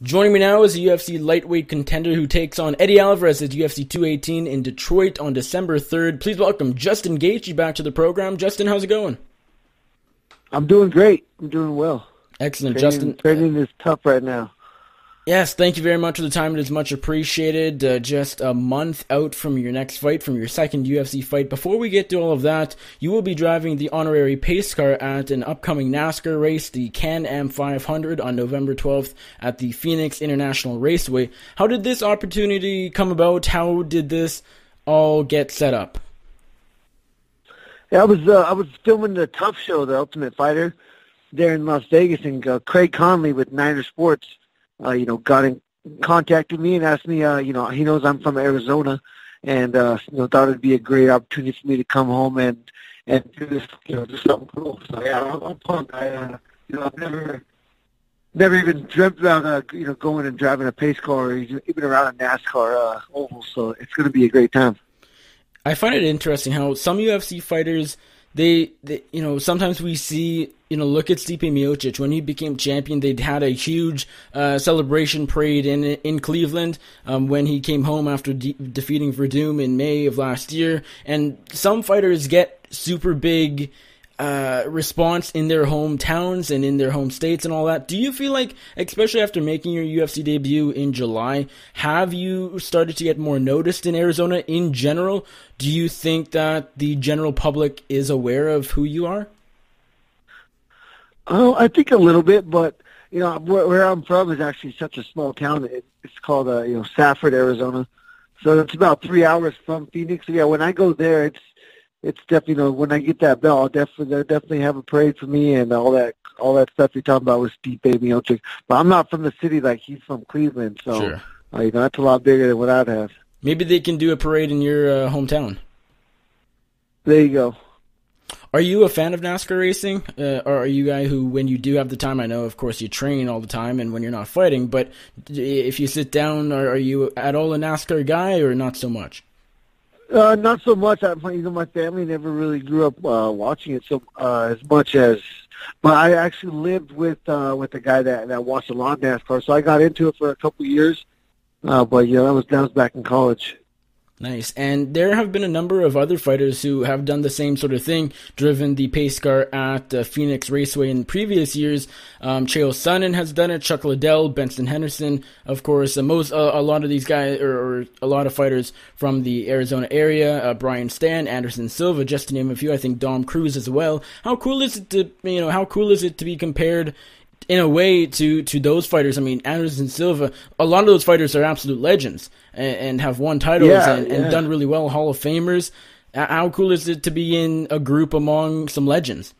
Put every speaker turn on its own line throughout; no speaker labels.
Joining me now is a UFC lightweight contender who takes on Eddie Alvarez at UFC 218 in Detroit on December 3rd. Please welcome Justin Gaethje back to the program. Justin, how's it going?
I'm doing great. I'm doing well.
Excellent, Justin.
Training is tough right now.
Yes, thank you very much for the time. It is much appreciated. Just a month out from your next fight, from your second UFC fight. Before we get to all of that, you will be driving the honorary pace car at an upcoming NASCAR race, the CanAm 500, on November 12th at the Phoenix International Raceway. How did this opportunity come about? How did this all get set up?
Yeah, I was filming the TUF show, The Ultimate Fighter, there in Las Vegas, and Craig Conley with Niner Sports got in contact with me and asked me, he knows I'm from Arizona, and thought it'd be a great opportunity for me to come home and do this, do something cool. So yeah, I'm pumped. I've never even dreamt about going and driving a pace car or even around a NASCAR oval. So it's going to be a great time.
I find it interesting how some UFC fighters, they sometimes we see, look at Stipe Miocic. When he became champion, they'd had a huge celebration parade in Cleveland when he came home after defeating Verdum in May of last year. And some fighters get super big response in their hometowns and in their home states and all that. Do you feel like, especially after making your UFC debut in July, have you started to get more noticed in Arizona in general? Do you think that the general public is aware of who you are?
Oh, I think a little bit, but where I'm from is actually such a small town. It's called Safford, Arizona. So it's about 3 hours from Phoenix. So yeah, when I go there, it's definitely, when I get that bell, they'll definitely have a parade for me and all that stuff you're talking about with Stipe Miocic. But I'm not from the city like he's from Cleveland, so
sure.
That's a lot bigger than what I'd have.
Maybe they can do a parade in your hometown.
There you go.
Are you a fan of NASCAR racing? Or are you a guy who, when you do have the time, I know, of course, you train all the time and when you're not fighting, but if you sit down, are you at all a NASCAR guy or not so much?
Not so much. My family never really grew up watching it so as much as. But I actually lived with a guy that watched a lot of NASCAR, so I got into it for a couple of years. But that was back in college.
Nice. And there have been a number of other fighters who have done the same sort of thing, driven the pace car at Phoenix Raceway in previous years. Chael Sonnen has done it, Chuck Liddell, Benson Henderson, of course. A lot of these guys, or a lot of fighters from the Arizona area, Brian Stann, Anderson Silva, just to name a few. I think Dom Cruz as well. How cool is it to be compared in a way to those fighters? I mean, Anderson Silva, a lot of those fighters are absolute legends and have won titles and done really well, Hall of Famers. How cool is it to be in a group among some legends?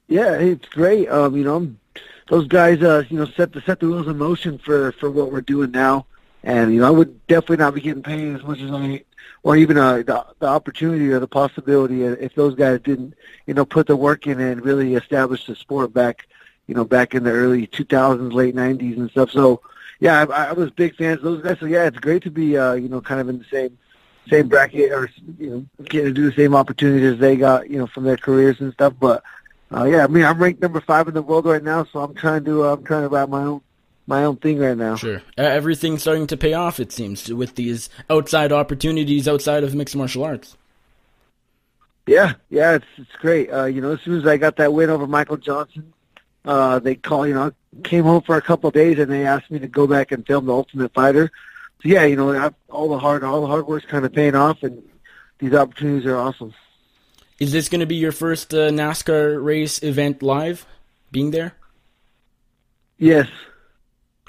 Yeah, it's great. Those guys, set the wheels in motion for what we're doing now. And, I would definitely not be getting paid as much as or even the opportunity or the possibility if those guys didn't, put the work in and really establish the sport back in the early 2000s, late 90s and stuff. So, yeah, I was big fans of those guys. So, yeah, it's great to be, kind of in the same bracket or, getting to do the same opportunities they got, from their careers and stuff. But, I'm ranked number 5 in the world right now, so I'm trying to wrap my own thing right now.
Sure. Everything's starting to pay off, it seems, with these outside opportunities outside of mixed martial arts.
Yeah, it's great. As soon as I got that win over Michael Johnson, they came home for a couple of days and they asked me to go back and film The Ultimate Fighter. So yeah, all the hard work's kind of paying off, and these opportunities are awesome.
Is this going to be your first NASCAR race event live, being there?
Yes.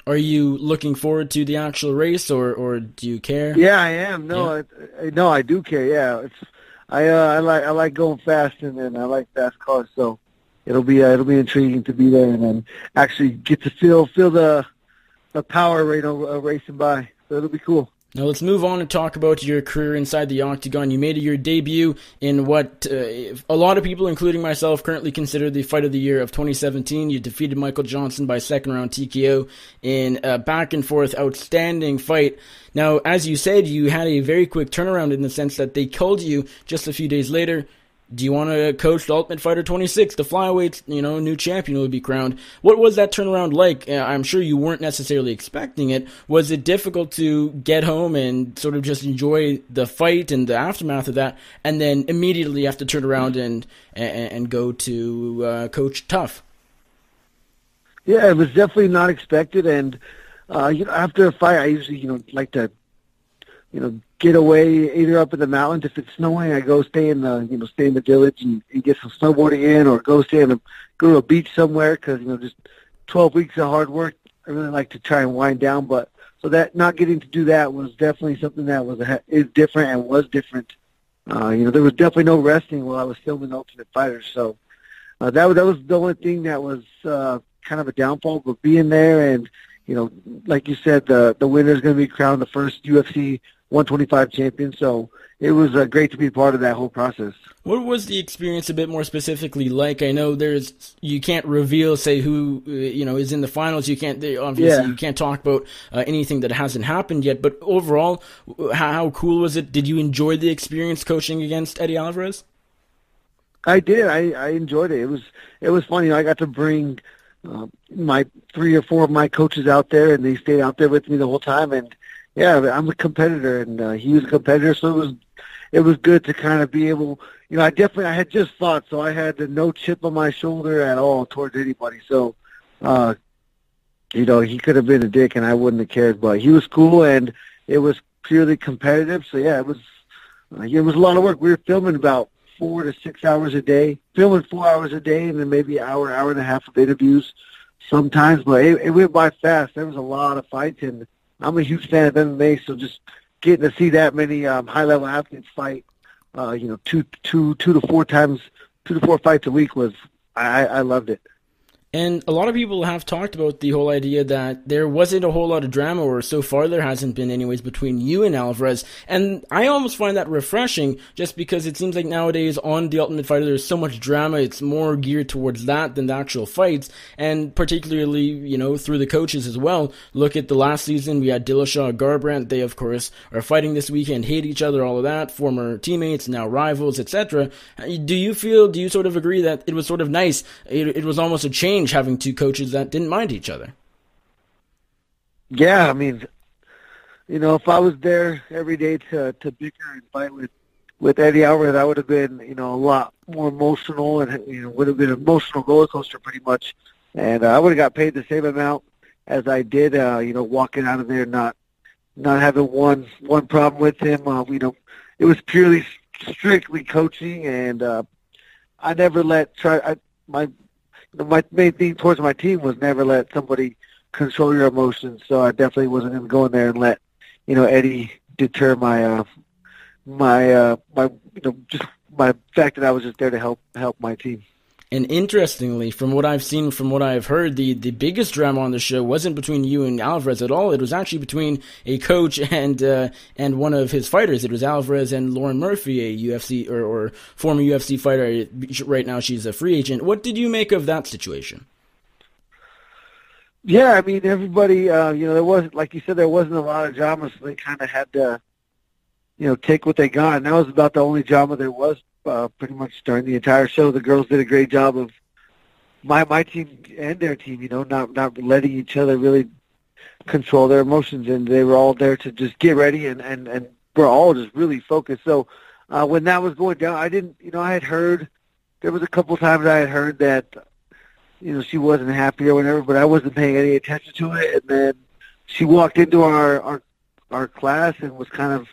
Are you looking forward to the actual race, or do you care?
Yeah, I am. No, yeah. I do care. Yeah, I like going fast, and I like fast cars, so it'll be intriguing to be there and then actually get to feel the power racing by. So it'll be cool.
Now let's move on and talk about your career inside the octagon. You made your debut in what a lot of people, including myself, currently consider the fight of the year of 2017. You defeated Michael Johnson by second-round TKO in a back-and-forth outstanding fight. Now, as you said, you had a very quick turnaround in the sense that they called you just a few days later. do you want to coach the Ultimate Fighter 26, the flyweight, new champion will be crowned? What was that turnaround like? I'm sure you weren't necessarily expecting it. Was it difficult to get home and sort of just enjoy the fight and the aftermath of that, and then immediately have to turn around and go to coach TUF?
Yeah, it was definitely not expected, and after a fight, I usually like to get away either up in the mountains. If it's snowing, I go stay in the village and get some snowboarding in, or go to a beach somewhere, because just 12 weeks of hard work. I really like to try and wind down, but so that not getting to do that was definitely something that is different and was different. There was definitely no resting while I was filming Ultimate Fighter, so that was the only thing that was kind of a downfall. But being there and like you said, the winner is going to be crowned the first UFC 125 champion. So it was great to be part of that whole process.
What was the experience a bit more specifically like? I know you can't reveal, say, who is in the finals. You can't you can't talk about anything that hasn't happened yet. But overall, how cool was it? Did you enjoy the experience coaching against Eddie Alvarez?
I did. I enjoyed it. It was funny. I got to bring my 3 or 4 of my coaches out there, and they stayed out there with me the whole time. And yeah, I'm a competitor, and he was a competitor, so it was good to kind of be able. I had just fought, so I had no chip on my shoulder at all towards anybody. So, he could have been a dick, and I wouldn't have cared. But he was cool, and it was purely competitive. So yeah, it was a lot of work. We were filming about 4 to 6 hours a day, filming 4 hours a day, and then maybe an hour and a half of interviews sometimes. But it went by fast. There was a lot of fights, and I'm a huge fan of MMA, so just getting to see that many high-level athletes fight, 2 to 4 fights a week I loved it.
And a lot of people have talked about the whole idea that there wasn't a whole lot of drama, or so far there hasn't been anyways, between you and Alvarez. And I almost find that refreshing, just because it seems like nowadays on The Ultimate Fighter there's so much drama. It's more geared towards that than the actual fights, and particularly, through the coaches as well. Look at the last season, we had Dillashaw, Garbrandt. They, of course, are fighting this weekend, hate each other, all of that, former teammates, now rivals, etc. Do you sort of agree that it was sort of nice? It was almost a change having 2 coaches that didn't mind each other?
Yeah, I mean, if I was there every day to bicker and fight with Eddie Alvarez, I would have been, a lot more emotional, and would have been an emotional roller coaster pretty much. And I would have got paid the same amount as I did, walking out of there not having one problem with him. It was purely strictly coaching, and I never my main thing towards my team was never let somebody control your emotions. So I definitely wasn't going to go in there and let, Eddie deter my just my fact that I was just there to help my team.
And interestingly, from what I've seen, from what I've heard, the biggest drama on the show wasn't between you and Alvarez at all. It was actually between a coach and one of his fighters. It was Alvarez and Lauren Murphy, a UFC or former UFC fighter. Right now, she's a free agent. What did you make of that situation?
Yeah, I mean, everybody, there wasn't, like you said, there wasn't a lot of drama, so they kind of had to, take what they got. And that was about the only drama there was. Pretty much during the entire show. The girls did a great job of my team and their team, not letting each other really control their emotions, and they were all there to just get ready, and we're all just really focused. So when that was going down, I didn't, I had heard, there was a couple times I had heard that, she wasn't happy or whatever, but I wasn't paying any attention to it. And then she walked into our class and was kind of,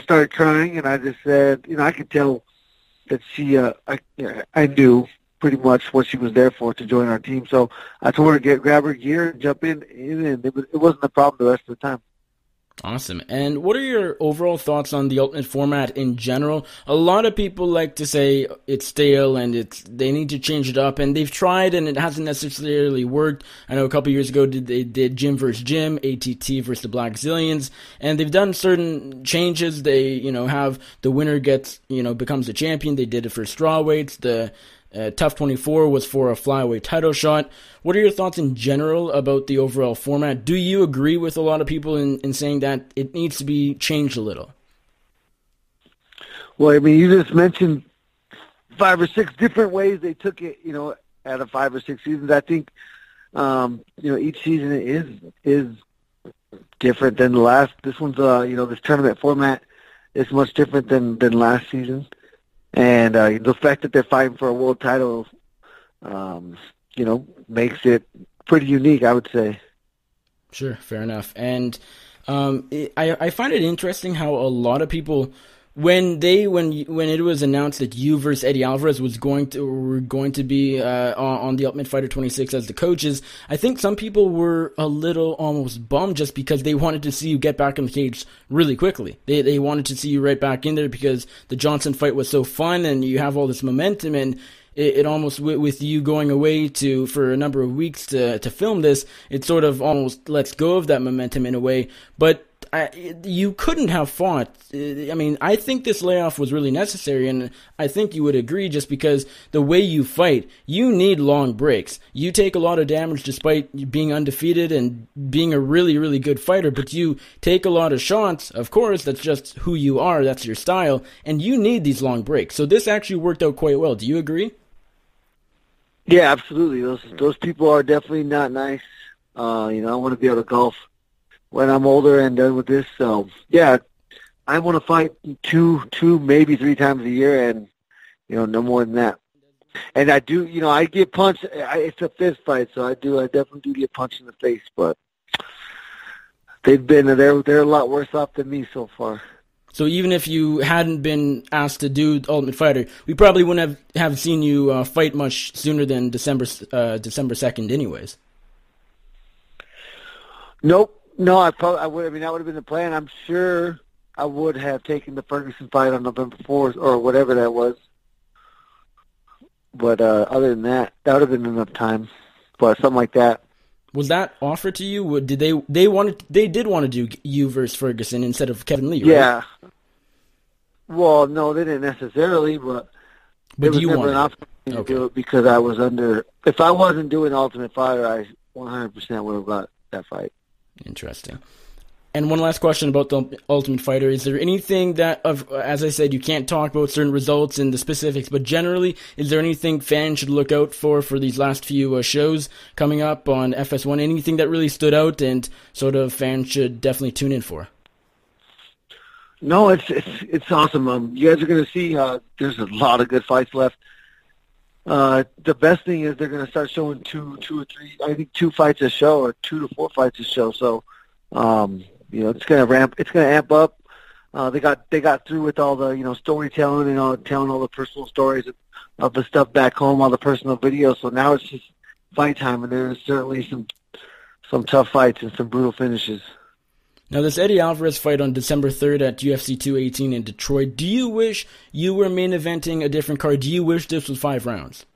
started crying, and I just said, I could tell that she, I knew pretty much what she was there for, to join our team. So I told her to grab her gear and jump in, and it wasn't a problem the rest of the time.
Awesome. And what are your overall thoughts on the Ultimate format in general? A lot of people like to say it's stale and they need to change it up, and they've tried and it hasn't necessarily worked. I know a couple years ago they did Gym versus Gym, ATT versus the Black Zillions, and they've done certain changes. They, have the winner becomes the champion. They did it for strawweights. The TUF 24 was for a flyweight title shot. What are your thoughts in general about the overall format? Do you agree with a lot of people in saying that it needs to be changed a little?
Well, I mean, you just mentioned 5 or 6 different ways they took it, out of 5 or 6 seasons. I think, each season is different than the last. This one's, this tournament format is much different than last season. And the fact that they're fighting for a world title, makes it pretty unique, I would say.
Sure, fair enough. And I find it interesting how a lot of people, when it was announced that you versus Eddie Alvarez were going to be on the Ultimate Fighter 26 as the coaches, I think some people were a little almost bummed just because they wanted to see you get back in the cage really quickly. They wanted to see you right back in there because the Johnson fight was so fun and you have all this momentum, and it almost, with you going away for a number of weeks to film this, it sort of almost lets go of that momentum in a way. But you couldn't have fought. I think this layoff was really necessary, and I think you would agree, just because the way you fight, you need long breaks. You take a lot of damage despite being undefeated and being a really, really good fighter, but you take a lot of shots. Of course, that's just who you are. That's your style, and you need these long breaks. So this actually worked out quite well. Do you agree?
Yeah, absolutely. Those people are definitely not nice. I want to be able to golf when I'm older and done with this. So, yeah, I want to fight two, maybe 3 times a year, and, no more than that. And I do, I get punched. It's a fist fight, so I definitely do get punched in the face. But they're a lot worse off than me so far.
So even if you hadn't been asked to do Ultimate Fighter, we probably wouldn't have seen you fight much sooner than December 2nd anyways.
Nope. No, I would. That would have been the plan. I'm sure I would have taken the Ferguson fight on November 4th or whatever that was. But other than that, that would have been enough time for something like that. Was that offered to you? Did they did want to do you versus Ferguson instead of Kevin Lee? Right? Yeah. Well, no, they didn't necessarily, but there was never an option to do it because I was under. If I wasn't doing Ultimate Fighter, I 100% would have got that fight. Interesting. And one last question about the Ultimate Fighter. Is there anything that, as I said, you can't talk about certain results and the specifics, but generally, is there anything fans should look out for these last few shows coming up on FS1? Anything that really stood out and sort of fans should definitely tune in for? No, it's awesome. You guys are going to see there's a lot of good fights left. The best thing is they're going to start showing two or three, I think 2 fights a show or 2 to 4 fights a show. So, it's going to amp up. They got through with all the, storytelling and telling all the personal stories of the stuff back home, all the personal videos. So now it's just fight time, and there's certainly some tough fights and some brutal finishes. Now, this Eddie Alvarez fight on December 3rd at UFC 218 in Detroit, do you wish you were main eventing a different card? Do you wish this was 5 rounds?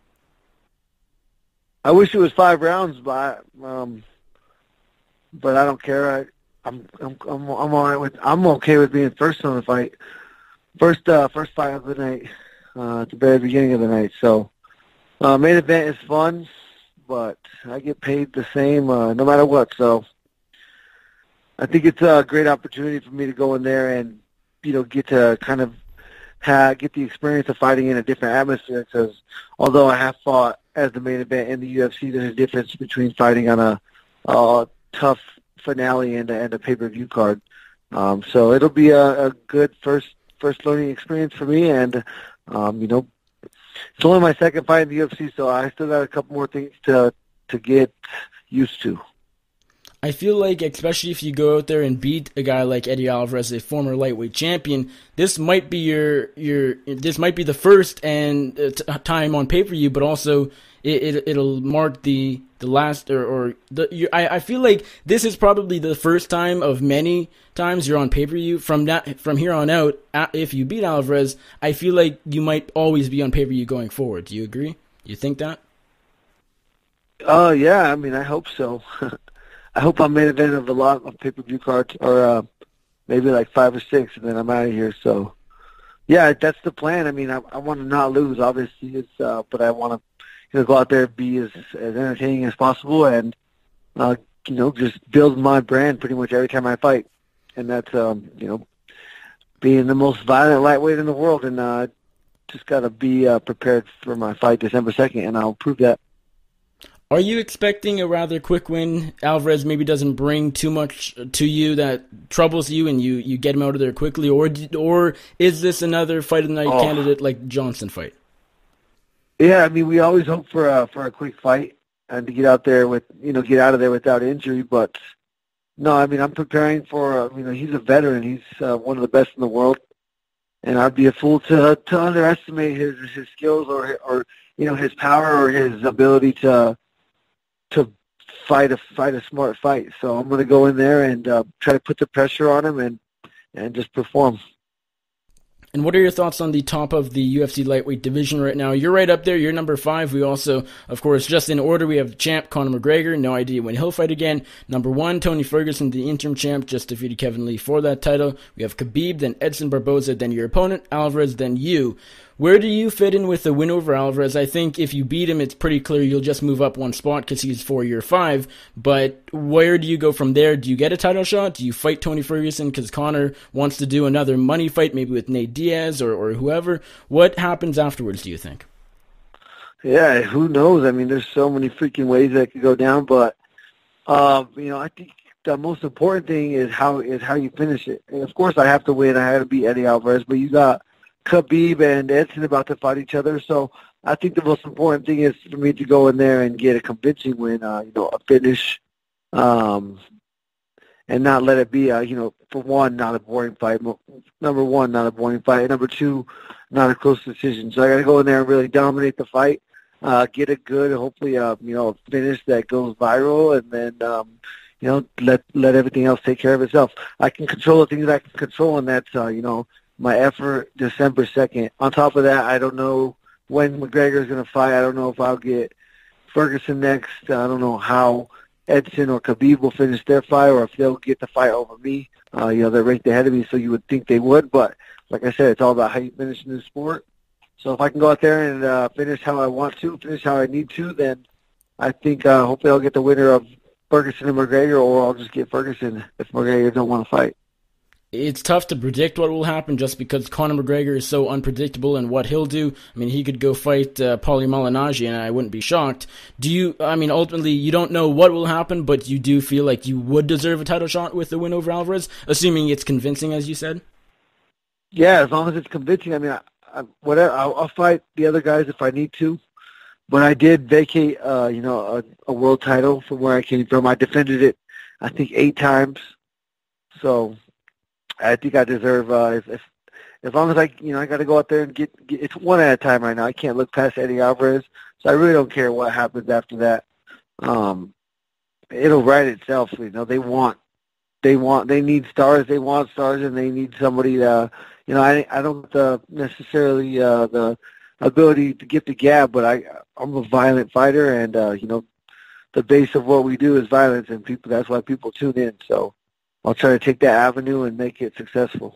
I wish it was 5 rounds, but I don't care. I'm all right with. I'm okay with being first on the fight, first fight of the night, at the very beginning of the night. So, main event is fun, but I get paid the same no matter what. So, I think it's a great opportunity for me to go in there and get to kind of get the experience of fighting in a different atmosphere. Because although I have fought as the main event in the UFC, there's a difference between fighting on a tough finale and a pay-per-view card. So it'll be a good first learning experience for me, and it's only my second fight in the UFC, so I still got a couple more things to get used to. I feel like, especially if you go out there and beat a guy like Eddie Alvarez, a former lightweight champion, this might be this might be the first and time on pay-per-view, but also it'll mark the last I feel like this is probably the first time of many times you're on pay-per-view. From here on out, if you beat Alvarez, I feel like you might always be on pay-per-view going forward. Do you agree? You think that? Yeah. I hope so. I hope I'm main event of a lot of pay-per-view cards, or maybe like 5 or 6, and then I'm out of here. So, yeah, that's the plan. I want to not lose, obviously, but I want to go out there and be as entertaining as possible, and just build my brand pretty much every time I fight, and that's being the most violent lightweight in the world, and just gotta be prepared for my fight December 2nd, and I'll prove that.
Are you expecting a rather quick win? Alvarez maybe doesn't bring too much to you that troubles you, and you get him out of there quickly, or is this another fight of the night candidate like the Johnson fight?
Yeah, I mean, we always hope for a quick fight and to get out there get out of there without injury. But no, I mean, I'm preparing for. He's a veteran. He's one of the best in the world, and I'd be a fool to underestimate his skills or his power or his ability to fight a smart fight. So I'm going to go in there and try to put the pressure on him and just perform.
And what are your thoughts on the top of the UFC lightweight division right now? You're right up there. You're number 5. We also, of course, just in order, we have champ Conor McGregor. No idea when he'll fight again. Number 1, Tony Ferguson, the interim champ, just defeated Kevin Lee for that title. We have Khabib, then Edson Barboza, then your opponent, Alvarez, then you. Where do you fit in with the win over Alvarez? I think if you beat him, it's pretty clear you'll just move up one spot because he's for year 5. But where do you go from there? Do you get a title shot? Do you fight Tony Ferguson because Conor wants to do another money fight, maybe with Nate Diaz or whoever? What happens afterwards, do you think?
Yeah, who knows? I mean, there's so many freaking ways that could go down. But, I think the most important thing is how you finish it. And, of course, I have to win. I have to beat Eddie Alvarez. But you got Khabib and Edson about to fight each other, so I think the most important thing is for me to go in there and get a convincing win, a finish, and not let it be, for one, not a boring fight. Number 1, not a boring fight. Number 2, not a close decision. So I got to go in there and really dominate the fight, get a good, hopefully, finish that goes viral, and then, let everything else take care of itself. I can control the things I can control, and that's, my effort December 2nd. On top of that, I don't know when McGregor is going to fight. I don't know if I'll get Ferguson next. I don't know how Edson or Khabib will finish their fight or if they'll get the fight over me. They're ranked ahead of me, so you would think they would. But like I said, it's all about how you finish in this sport. So if I can go out there and finish how I want to, finish how I need to, then I think hopefully I'll get the winner of Ferguson and McGregor, or I'll just get Ferguson if McGregor don't want to fight.
It's tough to predict what will happen just because Conor McGregor is so unpredictable and what he'll do. I mean, he could go fight Paulie Malignaggi and I wouldn't be shocked. Ultimately, you don't know what will happen, but you do feel like you would deserve a title shot with the win over Alvarez, assuming it's convincing, as you said?
Yeah, as long as it's convincing. I mean, I'll fight the other guys if I need to. But I did vacate, a world title from where I came from. I defended it, I think, 8 times. So I think I deserve, as long as I got to go out there and get it's one at a time right now. I can't look past Eddie Alvarez, so I really don't care what happens after that. It'll write itself. They need stars. They want stars, and they need somebody to, I don't necessarily the ability to get the gab, but I'm a violent fighter, and the base of what we do is violence, and that's why people tune in. So I'll try to take that avenue and make it successful.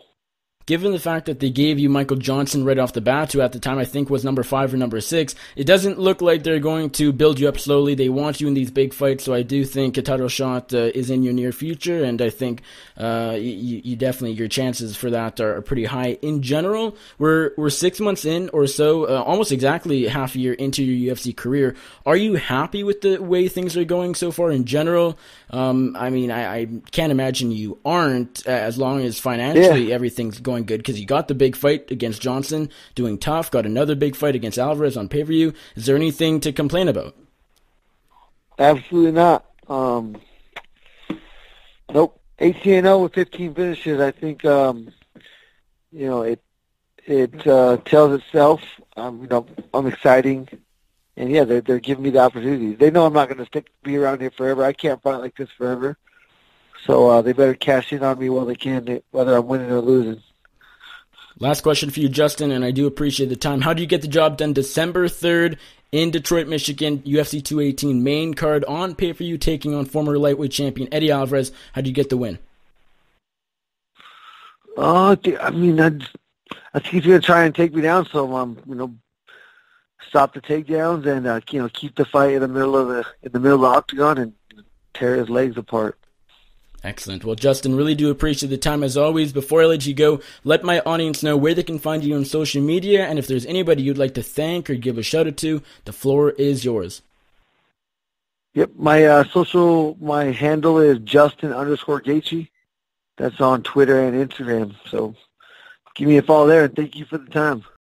Given the fact that they gave you Michael Johnson right off the bat, who at the time I think was number 5 or number 6, it doesn't look like they're going to build you up slowly. They want you in these big fights, so I do think a title shot is in your near future, and I think you definitely, your chances for that are pretty high. In general, we're 6 months in or so, almost exactly half a year into your UFC career. Are you happy with the way things are going so far in general? I can't imagine you aren't, as long as financially everything's going good, because you got the big fight against Johnson doing TUF, got another big fight against Alvarez on pay-per-view. Is there anything to complain about?
Absolutely not. Nope. 18-0 with 15 finishes. I think it tells itself. I'm exciting, and yeah, they're giving me the opportunities. They know I'm not going to be around here forever. I can't fight like this forever, so they better cash in on me while they can, whether I'm winning or losing.
Last question for you, Justin, and I do appreciate the time. How do you get the job done December 3rd in Detroit, Michigan, UFC 218 main card on pay-per-view, taking on former lightweight champion Eddie Alvarez? How do you get the win?
I think he's going to try and take me down, so stop the takedowns and keep the fight in the middle of the octagon and tear his legs apart.
Excellent. Well, Justin, really do appreciate the time as always. Before I let you go, let my audience know where they can find you on social media, and if there's anybody you'd like to thank or give a shout out to, the floor is yours.
Yep, my my handle is Justin_Gaethje. That's on Twitter and Instagram. So give me a follow there, and thank you for the time.